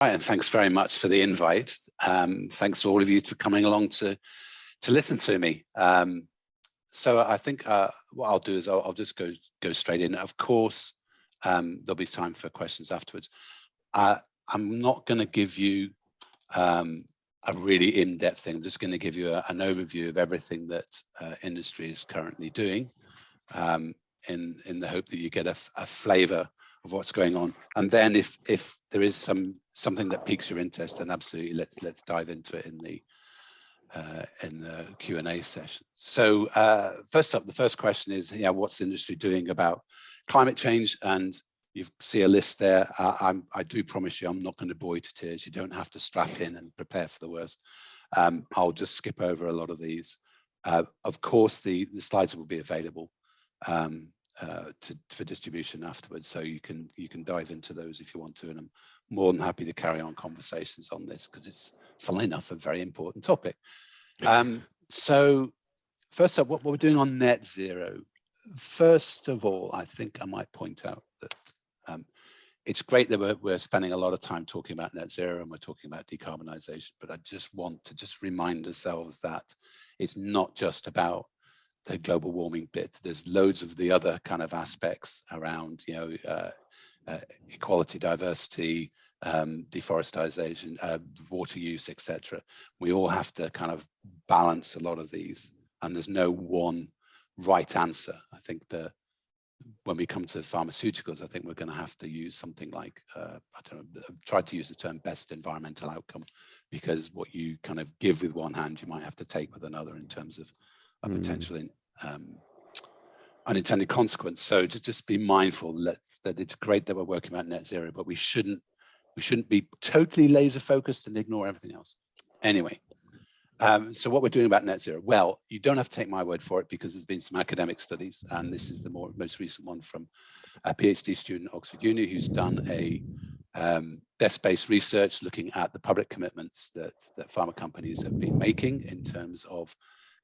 Hi, and thanks very much for the invite. Thanks to all of you for coming along to listen to me. So I think what I'll do is I'll just go straight in. Of course, there'll be time for questions afterwards. I'm not going to give you a really in-depth thing. I'm just going to give you an overview of everything that industry is currently doing, in the hope that you get a flavour of what's going on. And then if there is something that piques your interest, then absolutely let's dive into it in the Q&A session. So first up, the first question is, what's the industry doing about climate change? And you see a list there. I do promise you I'm not going to bore you to tears. You don't have to strap in and prepare for the worst. I'll just skip over a lot of these. Of course, the slides will be available for distribution afterwards, so you can dive into those if you want to, and I'm more than happy to carry on conversations on this because it's, funnily enough, a very important topic. So first up, what we're doing on net zero. First of all, I think I might point out that it's great that we're spending a lot of time talking about net zero and we're talking about decarbonisation, but I just want to remind ourselves that it's not just about the global warming bit. There's loads of the other kind of aspects around, equality, diversity, deforestation, water use, etc. We all have to kind of balance a lot of these, and there's no one right answer. I think when we come to pharmaceuticals, I think we're going to have to use something like, I don't know, I've tried to use the term best environmental outcome, because what you kind of give with one hand, you might have to take with another in terms of a potential unintended consequence. So to just be mindful that it's great that we're working about net zero, but we shouldn't be totally laser focused and ignore everything else. Anyway, so what we're doing about net zero, well, you don't have to take my word for it, because there's been some academic studies, and this is the most recent one from a PhD student at Oxford Uni who's done a desk-based research looking at the public commitments that pharma companies have been making in terms of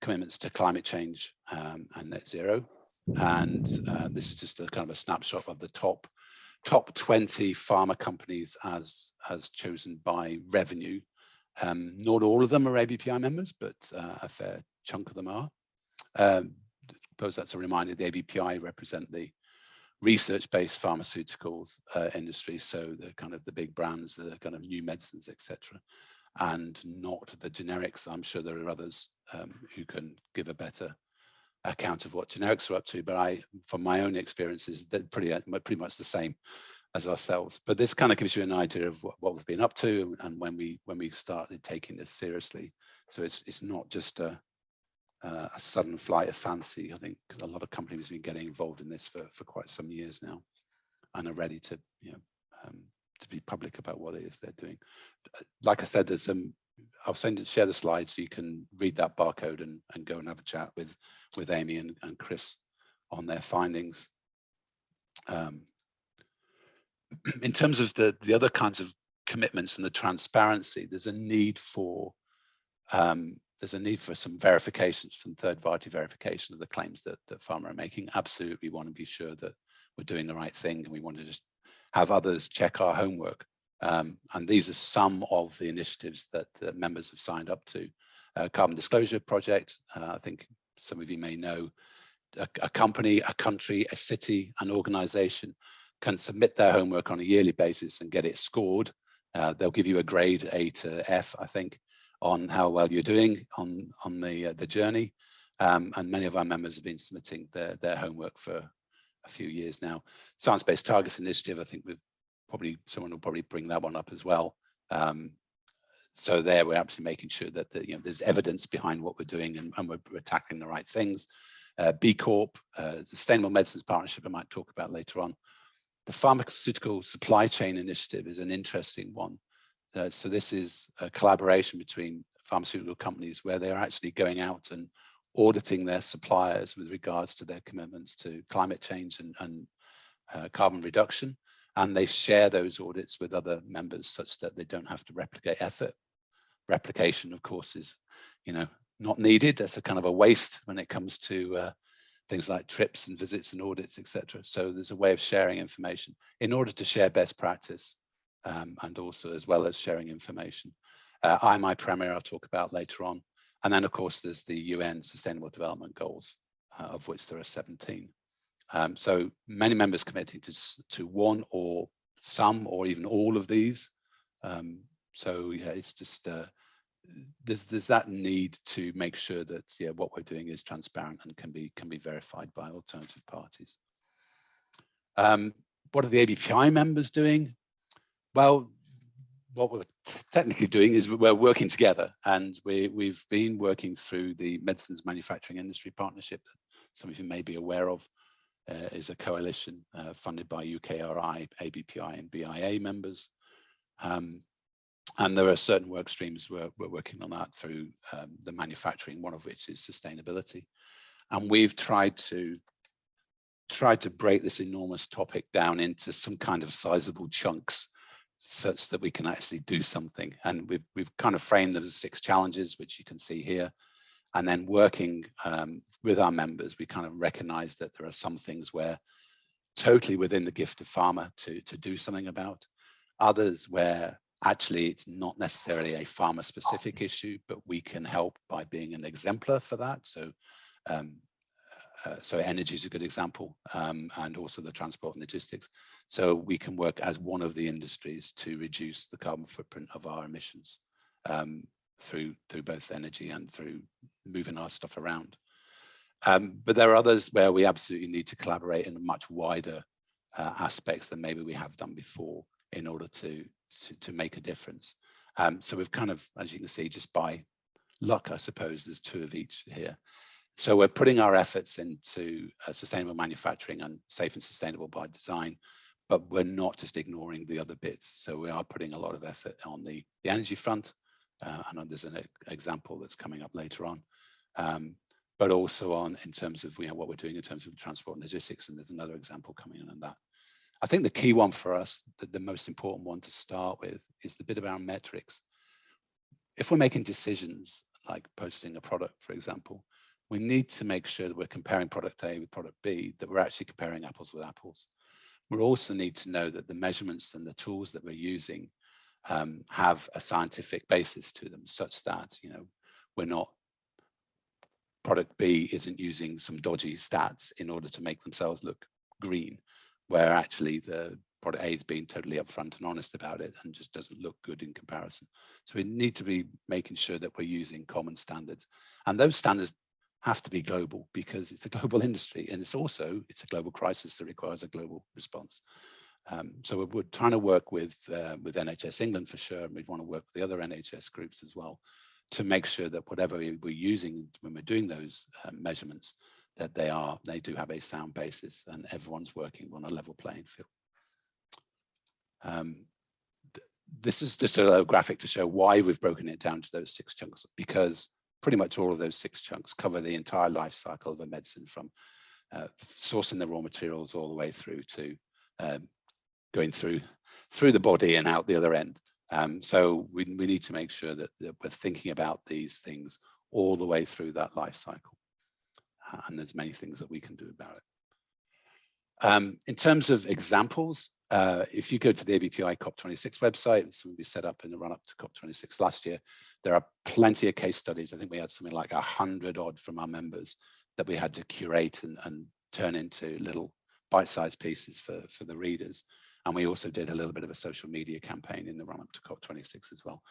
commitments to climate change and net zero. And this is just a kind of a snapshot of the top 20 pharma companies as chosen by revenue. Not all of them are ABPI members, but a fair chunk of them are. I suppose that's a reminder, the ABPI represent the research-based pharmaceuticals industry, so the kind of the big brands, the kind of new medicines, etc., and not the generics. I'm sure there are others who can give a better account of what generics are up to, but from my own experiences, they're pretty much the same as ourselves. But this kind of gives you an idea of what we've been up to and when we started taking this seriously. So it's not just a sudden flight of fancy. I think a lot of companies have been getting involved in this for quite some years now, and are ready to be public about what it is they're doing. Like I said, there's I'll share the slides so you can read that barcode and go and have a chat with Amy and Chris on their findings. In terms of the other kinds of commitments and the transparency, there's a need for some verifications, from third-party verification of the claims that pharma are making. Absolutely, we want to be sure that we're doing the right thing, and we want to just have others check our homework. And these are some of the initiatives that members have signed up to. Carbon Disclosure Project, I think some of you may know, a company, a country, a city, an organization can submit their homework on a yearly basis and get it scored. They'll give you a grade, A to F, I think, on how well you're doing on the journey. And many of our members have been submitting their homework for a few years now. Science-Based Targets Initiative, I think someone will probably bring that one up as well. So there, we're absolutely making sure that there's evidence behind what we're doing, and we're tackling the right things. B Corp, Sustainable Medicines Partnership, I might talk about later on. The Pharmaceutical Supply Chain Initiative is an interesting one. So this is a collaboration between pharmaceutical companies where they're actually going out and auditing their suppliers with regards to their commitments to climate change and carbon reduction. And they share those audits with other members such that they don't have to replicate effort. Replication, of course, is not needed. That's a kind of a waste when it comes to things like trips and visits and audits, etc. So there's a way of sharing information in order to share best practice and also as well as sharing information. IMI Premier I'll talk about later on. And then of course there's the UN Sustainable Development Goals, of which there are 17. So many members committing to one or some or even all of these. So yeah, it's just there's that need to make sure that what we're doing is transparent and can be verified by alternative parties. What are the ABPI members doing? Well, what we're technically doing is we're working together, and we've been working through the Medicines Manufacturing Industry Partnership that some of you may be aware of. Is a coalition funded by UKRI, ABPI and BIA members. And there are certain work streams we're working on that through the manufacturing, one of which is sustainability. And we've tried to break this enormous topic down into some kind of sizable chunks such that we can actually do something. And we've kind of framed them as 6 challenges, which you can see here. And then working with our members, we kind of recognize that there are some things where totally within the gift of pharma to do something about. Others where actually it's not necessarily a pharma specific issue, but we can help by being an exemplar for that. So so energy is a good example, and also the transport and logistics. So we can work as one of the industries to reduce the carbon footprint of our emissions through both energy and through moving our stuff around. But there are others where we absolutely need to collaborate in a much wider aspects than maybe we have done before in order to make a difference. So we've kind of, as you can see, just by luck, I suppose, there's 2 of each here. So we're putting our efforts into sustainable manufacturing and safe and sustainable by design, but we're not just ignoring the other bits. So we are putting a lot of effort on the energy front, and there's an example that's coming up later on, but also in terms of what we're doing in terms of transport and logistics, and there's another example coming in on that. I think the key one for us, the most important one to start with, is the bit around metrics. If we're making decisions like posting a product, for example, we need to make sure that we're comparing product A with product B, that we're actually comparing apples with apples. We also need to know that the measurements and the tools that we're using have a scientific basis to them, such that we're not, product B isn't using some dodgy stats in order to make themselves look green, where actually the product A is being totally upfront and honest about it and just doesn't look good in comparison. So we need to be making sure that we're using common standards, and those standards have to be global because it's a global industry, and it's a global crisis that requires a global response. So we're trying to work with NHS England for sure, and we want to work with the other NHS groups as well to make sure that whatever we're using when we're doing those measurements, that they do have a sound basis and everyone's working on a level playing field. This is just a graphic to show why we've broken it down to those 6 chunks, because pretty much all of those 6 chunks cover the entire life cycle of a medicine, from sourcing the raw materials all the way through to going through the body and out the other end. So we need to make sure that we're thinking about these things all the way through that life cycle. And there's many things that we can do about it. In terms of examples, if you go to the ABPI COP26 website, something we set up in the run-up to COP26 last year, there are plenty of case studies. I think we had something like 100 odd from our members that we had to curate and turn into little bite-sized pieces for the readers. And we also did a little bit of a social media campaign in the run-up to COP26 as well.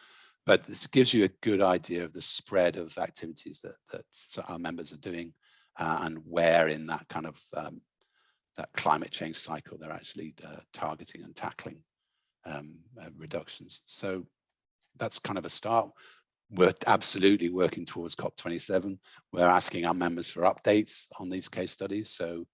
But this gives you a good idea of the spread of activities that our members are doing, and where in that kind of that climate change cycle they're actually targeting and tackling reductions. So that's kind of a start. We're absolutely working towards COP27. We're asking our members for updates on these case studies. So,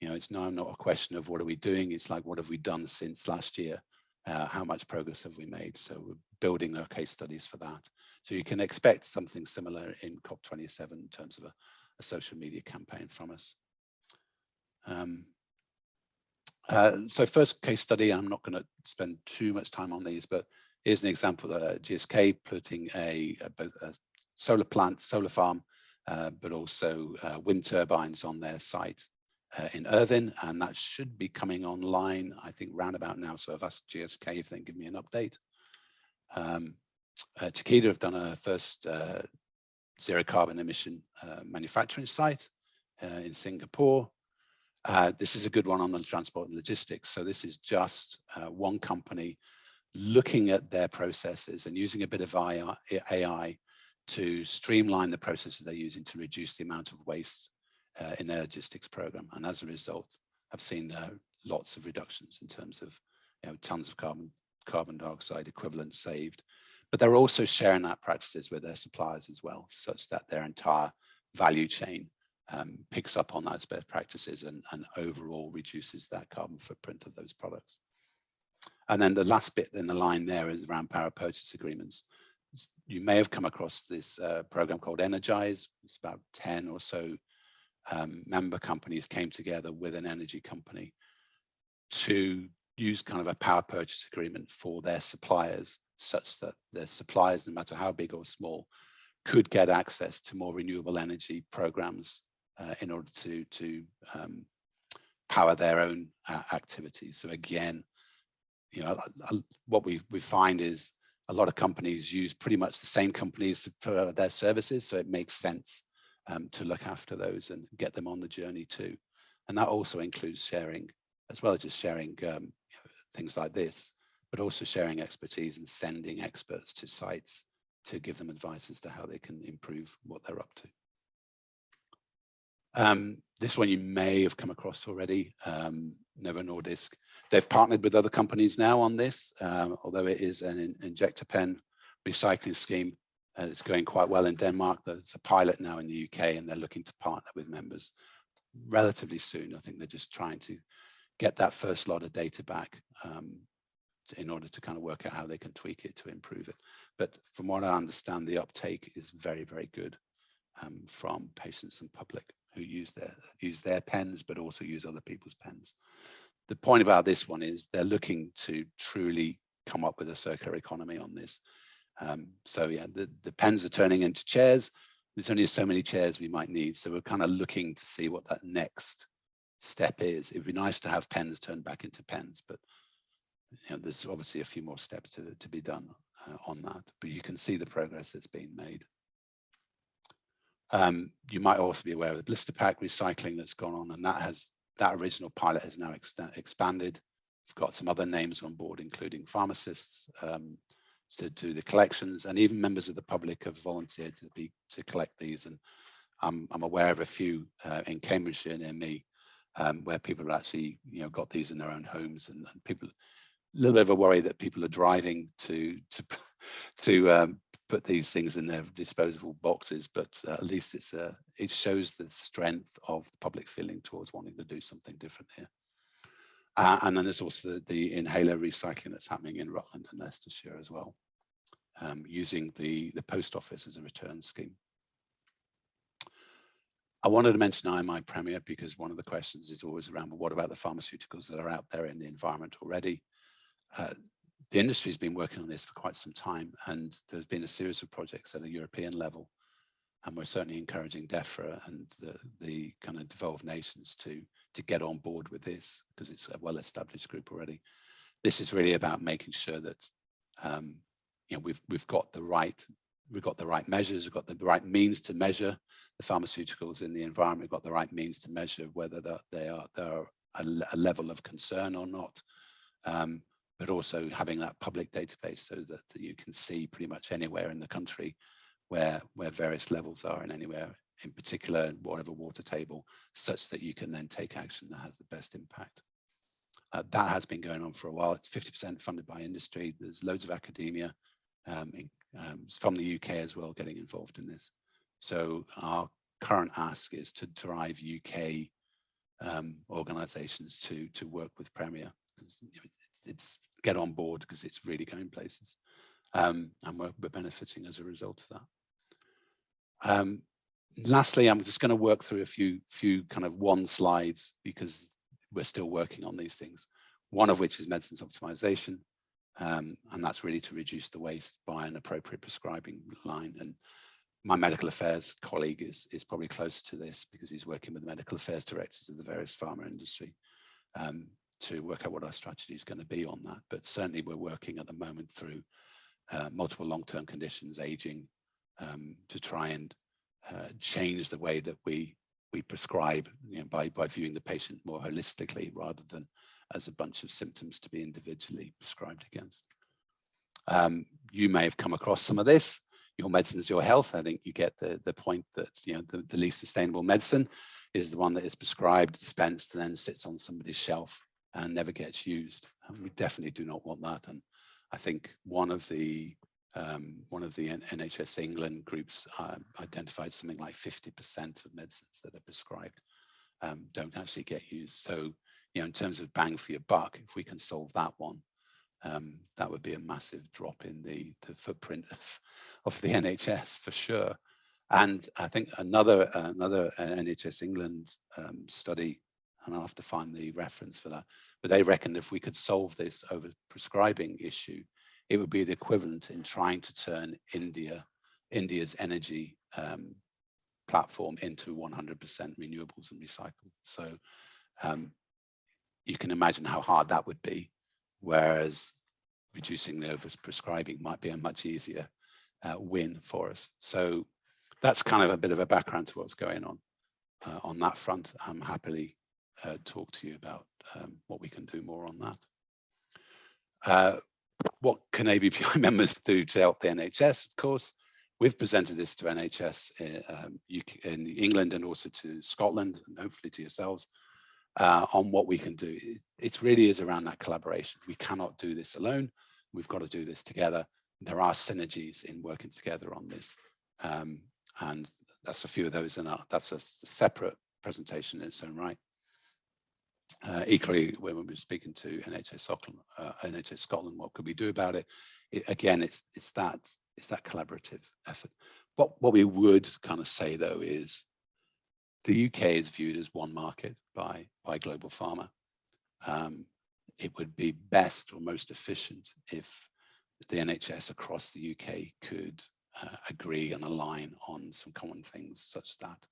it's now not a question of what are we doing, it's like, what have we done since last year? How much progress have we made? So we're building our case studies for that. So you can expect something similar in COP27 in terms of a social media campaign from us. So first case study, I'm not going to spend too much time on these, but here's an example of GSK putting both a solar farm, but also wind turbines on their site in Irvine, and that should be coming online, I think, round about now. So I've asked GSK if they can give me an update. Takeda have done a first zero carbon emission manufacturing site in Singapore. This is a good one on the transport and logistics. So this is just one company looking at their processes and using a bit of AI to streamline the processes they're using to reduce the amount of waste in their logistics program. And as a result, I've seen lots of reductions in terms of tons of carbon dioxide equivalent saved. But they're also sharing that practices with their suppliers as well, such that their entire value chain picks up on those best practices and overall reduces that carbon footprint of those products. And then the last bit in the line there is around power purchase agreements. You may have come across this program called Energize. It's about 10 or so member companies came together with an energy company to use kind of a power purchase agreement for their suppliers, such that their suppliers, no matter how big or small, could get access to more renewable energy programs in order to power their own activities. So again, what we find is a lot of companies use pretty much the same companies for their services, so it makes sense to look after those and get them on the journey too. And that also includes sharing, as well as just sharing things like this, but also sharing expertise and sending experts to sites to give them advice as to how they can improve what they're up to. This one you may have come across already, Novo Nordisk. They've partnered with other companies now on this, although it is an injector pen recycling scheme. It's going quite well in Denmark. There's a pilot now in the UK, and they're looking to partner with members relatively soon. I think they're just trying to get that first lot of data back in order to kind of work out how they can tweak it to improve it. But from what I understand, the uptake is very, very good from patients and public who use their pens, but also use other people's pens. The point about this one is they're looking to truly come up with a circular economy on this. So yeah, the pens are turning into chairs. There's only so many chairs we might need. So we're kind of looking to see what that next step is. It'd be nice to have pens turned back into pens, but there's obviously a few more steps to be done on that. But you can see the progress that's been made. You might also be aware of the blister pack recycling that's gone on, and that original pilot has now expanded. We've got some other names on board, including pharmacists to do the collections, and even members of the public have volunteered to collect these. And I'm aware of a few in Cambridgeshire near me where people have actually got these in their own homes, and people a little bit of a worry that people are driving to put these things in their disposable boxes, but at least it shows the strength of the public feeling towards wanting to do something different here. And then there's also the inhaler recycling that's happening in Rutland and Leicestershire as well, using the post office as a return scheme. I wanted to mention IMI Premier because one of the questions is always around, well, what about the pharmaceuticals that are out there in the environment already? The industry has been working on this for quite some time, and there's been a series of projects at a European level, and we're certainly encouraging DEFRA and the kind of devolved nations to get on board with this, because it's a well-established group already. This is really about making sure that we've got the right measures, we've got the right means to measure the pharmaceuticals in the environment, we've got the right means to measure whether they're a level of concern or not. But also having that public database so that you can see pretty much anywhere in the country where various levels are, and anywhere in particular, whatever water table, such that you can then take action that has the best impact. That has been going on for a while. It's 50% funded by industry. There's loads of academia from the UK as well getting involved in this. So our current ask is to drive UK organisations to work with Premier. It's get on board because it's really going places, and we're benefiting as a result of that. Lastly, I'm just going to work through a few kind of one slides because we're still working on these things. One of which is medicines optimization, and that's really to reduce the waste by an appropriate prescribing line. And My medical affairs colleague is probably closer to this because he's working with the medical affairs directors of the various pharma industry to work out what our strategy is going to be on that. But certainly we're working at the moment through multiple long-term conditions, aging, to try and change the way that we prescribe, by viewing the patient more holistically rather than as a bunch of symptoms to be individually prescribed against. You may have come across some of this. Your medicine's your health. I think you get the point that the least sustainable medicine is the one that is prescribed, dispensed, and then sits on somebody's shelf and never gets used. And we definitely do not want that. And I think one of the NHS England groups identified something like 50% of medicines that are prescribed don't actually get used. So, in terms of bang for your buck, if we can solve that one, that would be a massive drop in the footprint of the NHS for sure. And I think another NHS England study, and I'll have to find the reference for that, but they reckon if we could solve this over prescribing issue, it would be the equivalent in trying to turn India's energy platform into 100% renewables and recycled. So you can imagine how hard that would be, whereas reducing the overprescribing might be a much easier win for us. So that's kind of a bit of a background to what's going on that front. I'm happily talk to you about what we can do more on that. What can ABPI members do to help the NHS? Of course, we've presented this to NHS in England and also to Scotland, and hopefully to yourselves, on what we can do. It really is around that collaboration. We cannot do this alone. We've got to do this together. There are synergies in working together on this. And that's a few of those, and that's a separate presentation in its own right. Equally, when we were speaking to NHS Scotland, what could we do about it? Again, it's that collaborative effort. What we would kind of say though is the UK is viewed as one market by global pharma. It would be best or most efficient if the NHS across the UK could agree and align on some common things, such that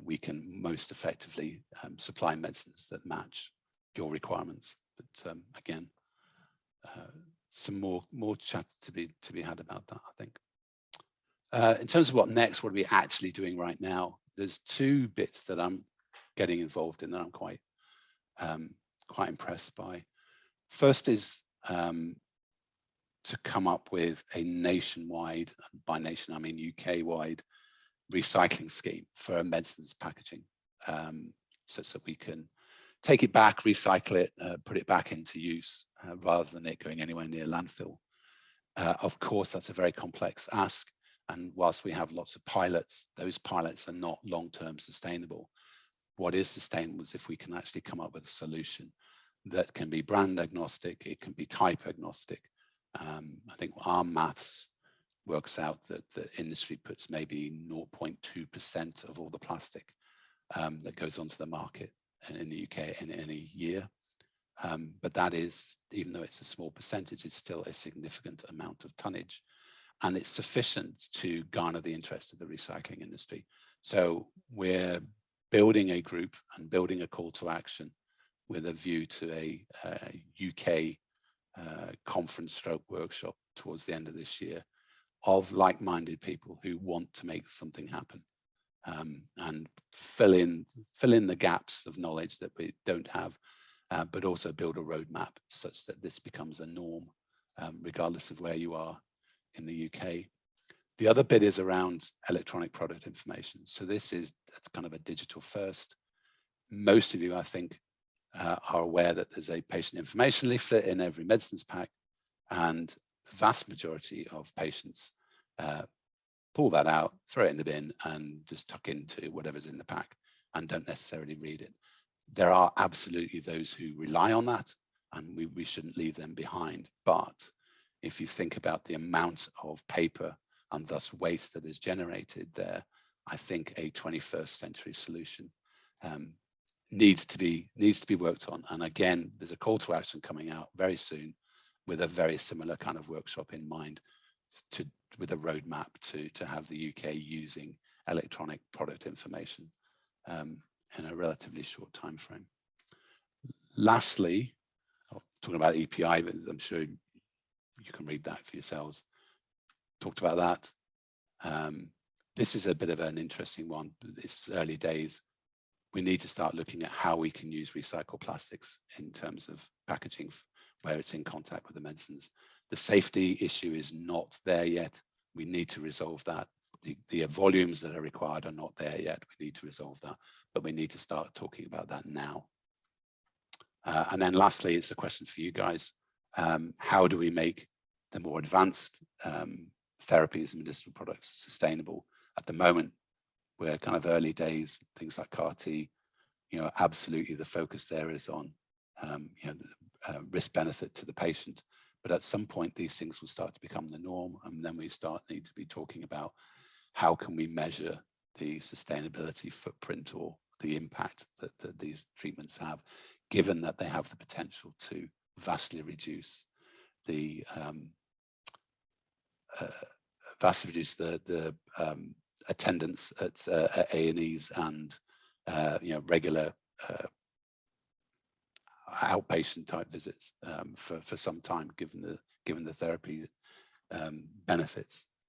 we can most effectively supply medicines that match your requirements. But again, some more chat to be had about that, I think. In terms of what next, what are we actually doing right now? There's two bits that I'm getting involved in that I'm quite impressed by. First is to come up with a nationwide, by nation I mean UK-wide, recycling scheme for medicines packaging, such that we can take it back, recycle it, put it back into use, rather than it going anywhere near landfill. Of course, that's a very complex ask. And whilst we have lots of pilots, those pilots are not long-term sustainable. What is sustainable is if we can actually come up with a solution that can be brand agnostic, it can be type agnostic. I think our maths works out that the industry puts maybe 0.2% of all the plastic that goes onto the market in the UK in any year. But that is, even though it's a small percentage, it's still a significant amount of tonnage. And it's sufficient to garner the interest of the recycling industry. So we're building a group and building a call to action with a view to a UK conference stroke workshop towards the end of this year of like-minded people who want to make something happen, and fill in the gaps of knowledge that we don't have, but also build a roadmap such that this becomes a norm, regardless of where you are in the UK. The other bit is around electronic product information. So that's kind of a digital first. Most of you, I think, are aware that there's a patient information leaflet in every medicines pack, and the vast majority of patients pull that out, throw it in the bin, and just tuck into whatever's in the pack and don't necessarily read it. There are absolutely those who rely on that, and we shouldn't leave them behind. But if you think about the amount of paper and thus waste that is generated there, I think a 21st century solution needs to be worked on. And again, there's a call to action coming out very soon with a very similar kind of workshop in mind with a roadmap to have the UK using electronic product information in a relatively short time frame. Lastly, talking about EPI, but I'm sure you can read that for yourselves. Talked about that. This is a bit of an interesting one. It's early days. We need to start looking at how we can use recycled plastics in terms of packaging where it's in contact with the medicines. The safety issue is not there yet. We need to resolve that. The volumes that are required are not there yet. We need to resolve that, but we need to start talking about that now. And then lastly, it's a question for you guys. How do we make the more advanced therapies and medicinal products sustainable? At the moment, we're kind of early days, things like CAR-T, absolutely the focus there is on the risk benefit to the patient. But at some point, these things will start to become the norm, and then we need to be talking about how can we measure the sustainability footprint or the impact that these treatments have, given that they have the potential to vastly reduce the attendance at A&Es and regular outpatient type visits for some time, given the therapy benefits.